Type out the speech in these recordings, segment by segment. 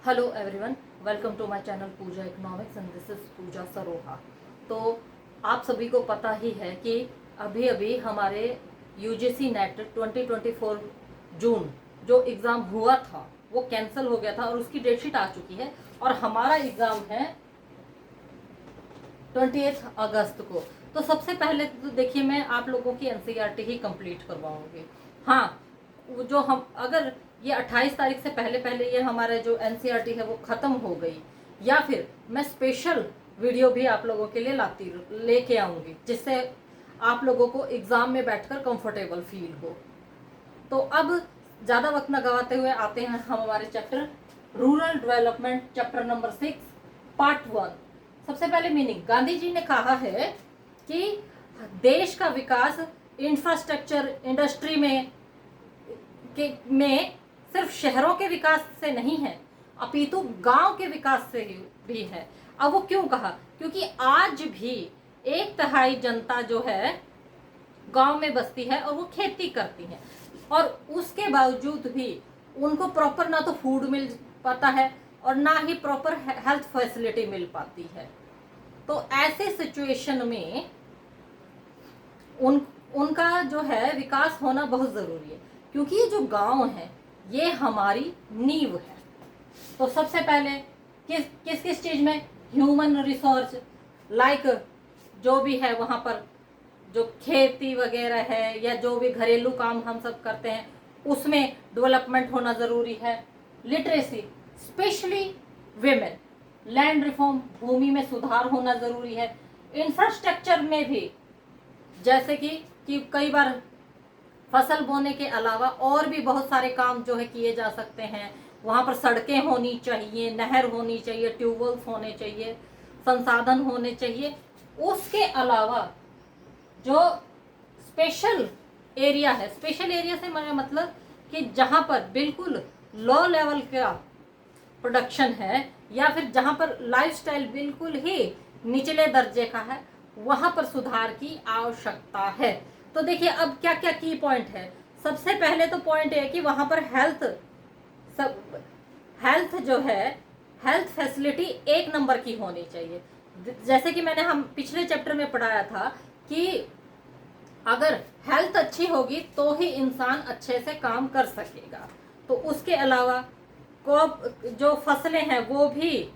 Hello everyone, welcome to my channel Pooja economics and this is Pooja Saroha. तो आप सभी को पता ही है कि अभी अभी हमारे यूजीसी नेट 2024 जून जो एग्ज़ाम हुआ था वो कैंसिल हो गया था और उसकी डेटशीट आ चुकी है और हमारा एग्ज़ाम है 28 अगस्त को। तो सबसे पहले तो देखिए, मैं आप लोगों की एनसीईआरटी ही कंप्लीट करवाऊंगी। हाँ, वो जो हम अगर ये 28 तारीख से पहले पहले ये हमारे जो एनसीईआरटी है वो ख़त्म हो गई, या फिर मैं स्पेशल वीडियो भी आप लोगों के लिए लेके आऊँगी जिससे आप लोगों को एग्ज़ाम में बैठकर कंफर्टेबल फील हो। तो अब ज़्यादा वक्त न गवाते हुए आते हैं हम हमारे chapter rural development, chapter number 6, part 1। सबसे पहले मीनिंग, गांधी जी ने कहा है कि देश का विकास इंफ्रास्ट्रक्चर, इंडस्ट्री में सिर्फ शहरों के विकास से नहीं है अपितु गांव के विकास से भी है। अब वो क्यों कहा? क्योंकि आज भी 1/3 जनता जो है गांव में बसती है और वो खेती करती है, और उसके बावजूद भी उनको प्रॉपर ना तो फूड मिल पाता है और ना ही प्रॉपर हेल्थ फैसिलिटी मिल पाती है। तो ऐसे सिचुएशन में उनका जो है विकास होना बहुत ज़रूरी है, क्योंकि ये जो गांव है ये हमारी नींव है। तो सबसे पहले किस किस चीज़ में, ह्यूमन रिसोर्स लाइक जो भी है वहाँ पर जो खेती वगैरह है या जो भी घरेलू काम हम सब करते हैं उसमें डेवलपमेंट होना ज़रूरी है। Literacy, especially women, land reform, भूमि में सुधार होना ज़रूरी है। इंफ्रास्ट्रक्चर में भी, जैसे कि कई बार फसल बोने के अलावा और भी बहुत सारे काम जो है किए जा सकते हैं। वहाँ पर सड़कें होनी चाहिए, नहर होनी चाहिए, ट्यूबवेल्स होने चाहिए, संसाधन होने चाहिए। उसके अलावा जो स्पेशल एरिया है, स्पेशल एरिया से मेरा मतलब कि जहाँ पर बिल्कुल लो लेवल का प्रोडक्शन है या फिर जहाँ पर लाइफस्टाइल बिल्कुल ही निचले दर्जे का है, वहाँ पर सुधार की आवश्यकता है। तो देखिए अब क्या क्या की पॉइंट है। सबसे पहले तो पॉइंट है कि वहाँ पर हेल्थ जो है, हेल्थ फैसिलिटी 1 नंबर की होनी चाहिए। जैसे कि मैंने हम पिछले चैप्टर में पढ़ाया था कि अगर हेल्थ अच्छी होगी तो ही इंसान अच्छे से काम कर सकेगा। तो उसके अलावा जो फसलें हैं वो भी,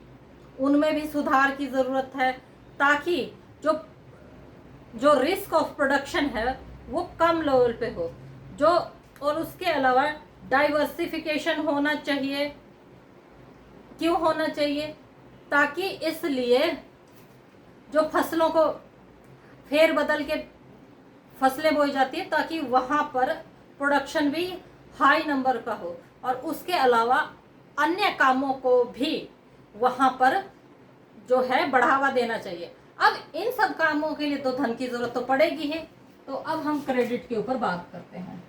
उनमें भी सुधार की ज़रूरत है, ताकि जो जो रिस्क ऑफ प्रोडक्शन है वो कम लेवल पे हो। जो और उसके अलावा डाइवर्सिफिकेशन होना चाहिए। क्यों होना चाहिए? ताकि इसलिए जो फसलों को फेर बदल के फसलें बोई जाती है ताकि वहाँ पर प्रोडक्शन भी हाई नंबर का हो, और उसके अलावा अन्य कामों को भी वहाँ पर जो है बढ़ावा देना चाहिए। अब इन सब कामों के लिए तो धन की जरूरत तो पड़ेगी ही। तो अब हम क्रेडिट के ऊपर बात करते हैं।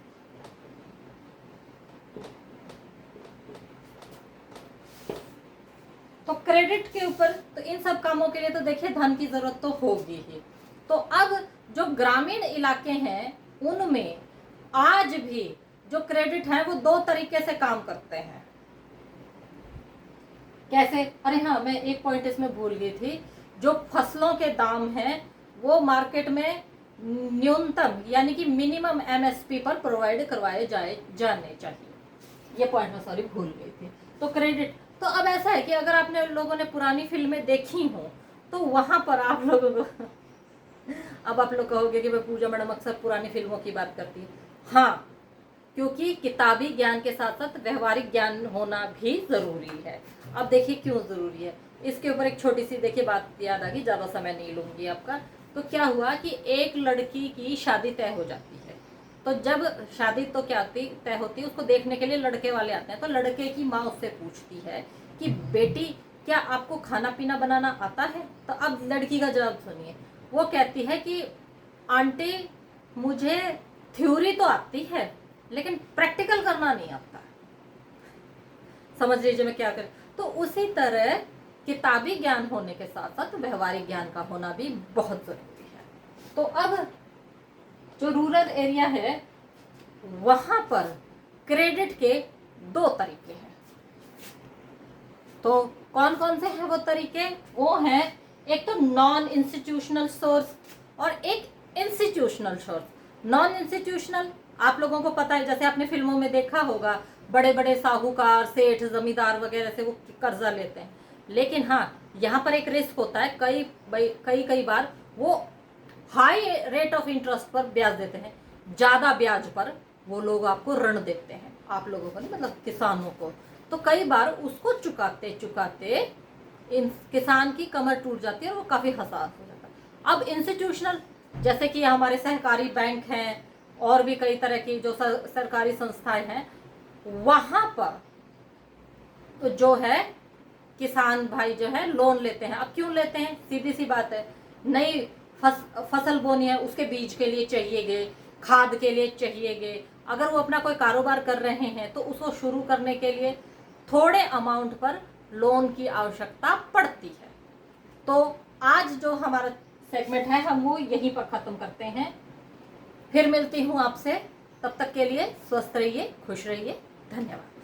तो क्रेडिट के ऊपर तो इन सब कामों के लिए तो देखिए धन की जरूरत तो होगी ही। तो अब जो ग्रामीण इलाके हैं उनमें आज भी जो क्रेडिट है वो 2 तरीके से काम करते हैं। कैसे? अरे हाँ, मैं एक पॉइंट इसमें भूल गई थी। जो फसलों के दाम हैं वो मार्केट में न्यूनतम यानी कि मिनिमम एमएसपी पर प्रोवाइड करवाए जाने चाहिए। ये पॉइंट मैं सॉरी भूल गई थी। तो क्रेडिट, तो अब ऐसा है कि अगर आपने लोगों ने पुरानी फिल्में देखी हो तो वहां पर आप लोगों को अब आप लोग कहोगे कि मैं पूजा मैडम अक्सर पुरानी फिल्मों की बात करती है। हाँ, क्योंकि किताबी ज्ञान के साथ साथ व्यवहारिक ज्ञान होना भी जरूरी है। अब देखिए क्यों जरूरी है, इसके ऊपर एक छोटी सी देखिए बात याद आ गई, ज्यादा समय नहीं लूंगी आपका। तो क्या हुआ कि एक लड़की की शादी तय हो जाती है। तो जब शादी तो क्या तय होती है, उसको देखने के लिए लड़के वाले आते हैं। तो लड़के की माँ उससे पूछती है कि बेटी, क्या आपको खाना पीना बनाना आता है? तो अब लड़की का जवाब सुनिए। वो कहती है कि आंटी, मुझे थ्योरी तो आती है लेकिन प्रैक्टिकल करना नहीं आता। समझ लीजिए मैं क्या कर। तो उसी तरह किताबी ज्ञान होने के साथ साथ व्यवहारिक ज्ञान का होना भी बहुत जरूरी है। तो अब जो रूरल एरिया है वहां पर क्रेडिट के 2 तरीके हैं। तो कौन कौन से हैं वो तरीके? वो हैं एक तो नॉन इंस्टीट्यूशनल सोर्स और एक इंस्टीट्यूशनल सोर्स। नॉन इंस्टीट्यूशनल आप लोगों को पता है, जैसे आपने फिल्मों में देखा होगा, बड़े बड़े साहूकार, सेठ, जमींदार वगैरह से वो कर्जा लेते हैं। लेकिन हाँ, यहाँ पर एक रिस्क होता है, कई बार वो हाई रेट ऑफ इंटरेस्ट पर ब्याज देते हैं, ज़्यादा ब्याज पर वो लोग आपको ऋण देते हैं, आप लोगों को नहीं, मतलब किसानों को। तो कई बार उसको चुकाते चुकाते इन किसान की कमर टूट जाती है और वो काफ़ी हताश हो जाता है। अब इंस्टीट्यूशनल, जैसे कि हमारे सहकारी बैंक हैं और भी कई तरह की जो सरकारी संस्थाएं हैं, वहाँ पर तो जो है किसान भाई जो है लोन लेते हैं। अब क्यों लेते हैं? सीधी सी बात है, नई फसल बोनी है, उसके बीज के लिए चाहिएगे, खाद के लिए चाहिएगे। अगर वो अपना कोई कारोबार कर रहे हैं तो उसको शुरू करने के लिए थोड़े अमाउंट पर लोन की आवश्यकता पड़ती है। तो आज जो हमारा सेगमेंट है हम वो यहीं पर ख़त्म करते हैं। फिर मिलती हूँ आपसे, तब तक के लिए स्वस्थ रहिए, खुश रहिए, धन्यवाद।